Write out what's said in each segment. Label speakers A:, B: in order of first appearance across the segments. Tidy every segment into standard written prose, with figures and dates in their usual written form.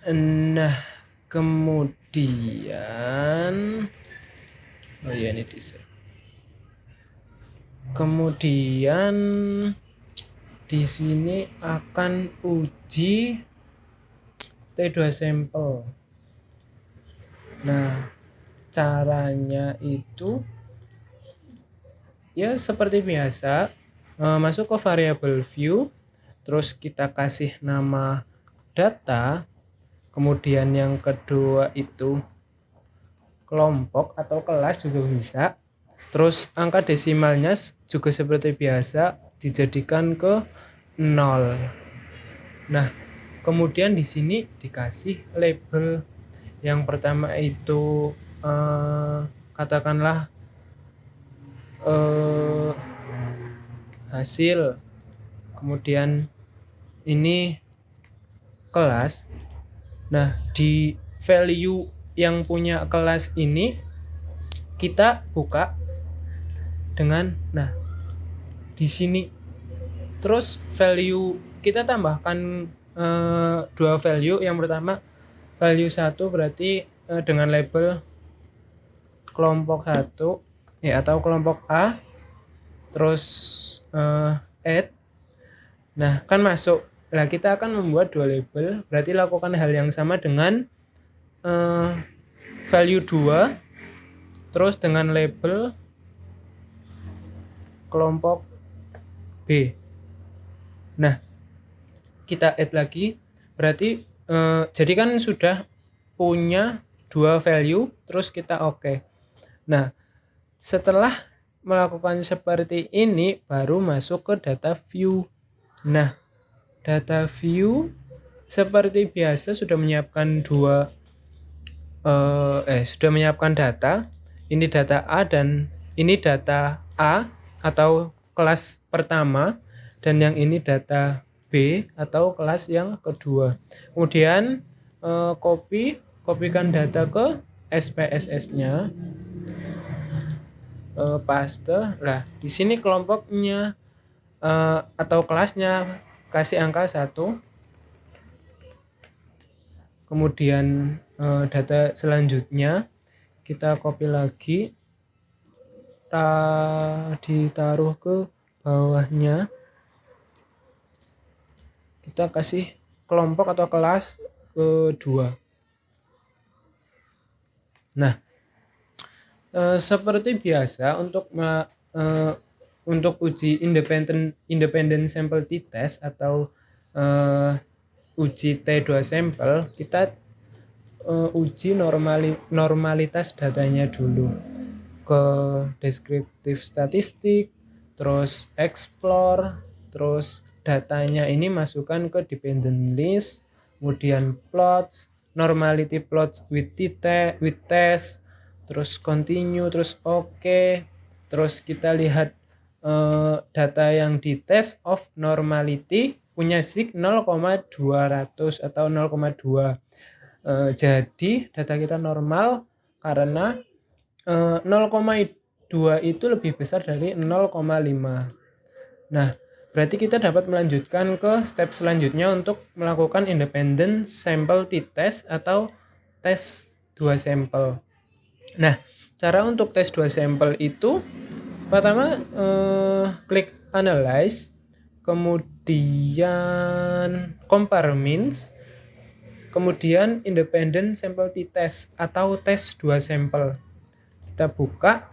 A: Nah, kemudian oh ya ini desain. Kemudian di sini akan uji T2 sampel. Nah, caranya itu ya seperti biasa, masuk ke variable view, terus kita kasih nama data, kemudian yang kedua itu kelompok atau kelas juga bisa. Terus angka desimalnya juga seperti biasa dijadikan ke 0. Nah, kemudian di sini dikasih label. Yang pertama itu katakanlah eh, hasil. Kemudian ini kelas. Nah, di value yang punya kelas ini kita buka dengan di sini terus value kita tambahkan dua value. Yang pertama value 1 berarti dengan label kelompok 1 ya atau kelompok A, terus add. Nah, kan masuk. Nah, kita akan membuat dua label, berarti lakukan hal yang sama dengan value 2 terus dengan label kelompok B. Nah, kita add lagi, berarti jadi kan sudah punya dua value, terus kita oke. Nah, setelah melakukan seperti ini baru masuk ke data view. Nah, data view seperti biasa sudah menyiapkan sudah menyiapkan data. Ini data A dan ini data A atau kelas pertama, dan yang ini data B atau kelas yang kedua. Kemudian kopikan data ke SPSS-nya, paste. Lah, di sini kelompoknya atau kelasnya kasih angka 1. Kemudian data selanjutnya kita copy lagi, ditaruh ke bawahnya, kita kasih kelompok atau kelas kedua. Nah, seperti biasa untuk uji independent sample t-test atau uji T2 sampel, kita uji normalitas datanya dulu ke deskriptif statistik, terus explore, terus datanya ini masukkan ke dependent list, kemudian plots, normality plots with test, terus continue, terus oke. Terus kita lihat data yang di test of normality punya sig 0,200 atau 0,2. Jadi data kita normal karena 0,2 itu lebih besar dari 0,5. Nah, berarti kita dapat melanjutkan ke step selanjutnya untuk melakukan independent sample t-test atau tes 2 sampel. Nah, cara untuk tes 2 sampel itu pertama klik analyze, kemudian compare means, kemudian independent sample t-test atau tes 2 sampel. Kita buka,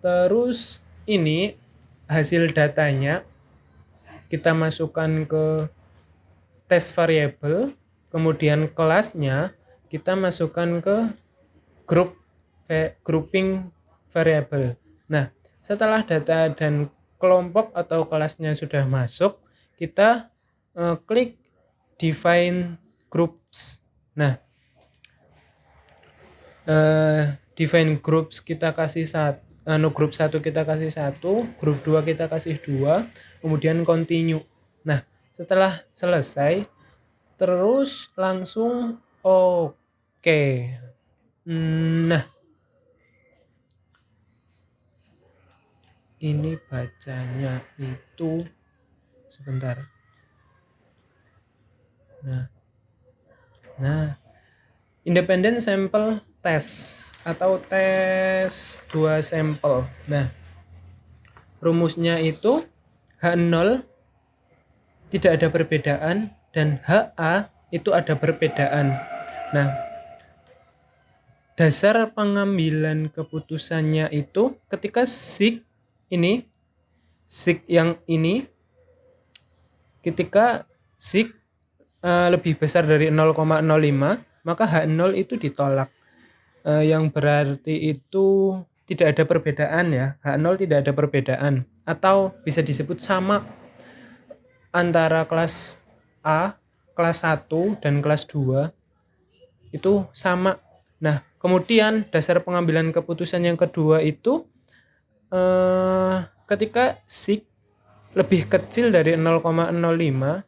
A: terus ini hasil datanya kita masukkan ke test variable, kemudian kelasnya kita masukkan ke grouping variable. Nah, setelah data dan kelompok atau kelasnya sudah masuk, kita klik define groups. Nah, define groups kita kasih grup 1 kita kasih 1, grup 2 kita kasih 2, kemudian continue. Nah, setelah selesai terus langsung oke. Nah, ini bacanya itu sebentar. Nah, Nah, independent sample test atau tes dua sampel. Nah, rumusnya itu H0 tidak ada perbedaan dan HA itu ada perbedaan. Nah, dasar pengambilan keputusannya itu ketika sig yang ini ketika sig lebih besar dari 0,05, maka H0 itu ditolak. Yang berarti itu tidak ada perbedaan ya. H0 tidak ada perbedaan atau bisa disebut sama antara kelas A, kelas 1 dan kelas 2 itu sama. Nah, kemudian dasar pengambilan keputusan yang kedua itu ketika sig lebih kecil dari 0,05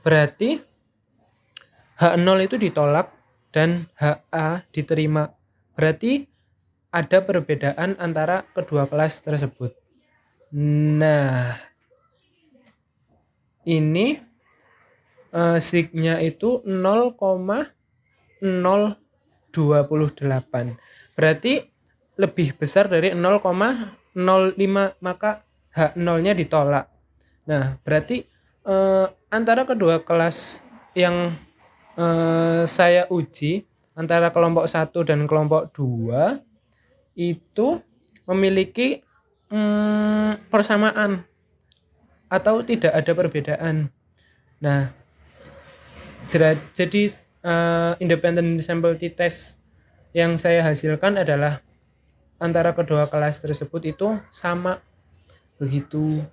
A: berarti H0 itu ditolak dan HA diterima. Berarti ada perbedaan antara kedua kelas tersebut. Nah, ini signya itu 0,028. Berarti lebih besar dari 0,05, maka H0-nya ditolak. Nah, berarti antara kedua kelas yang saya uji, antara kelompok 1 dan kelompok 2 itu memiliki persamaan atau tidak ada perbedaan. Nah, jadi independent sample t-test yang saya hasilkan adalah antara kedua kelas tersebut itu sama, begitu.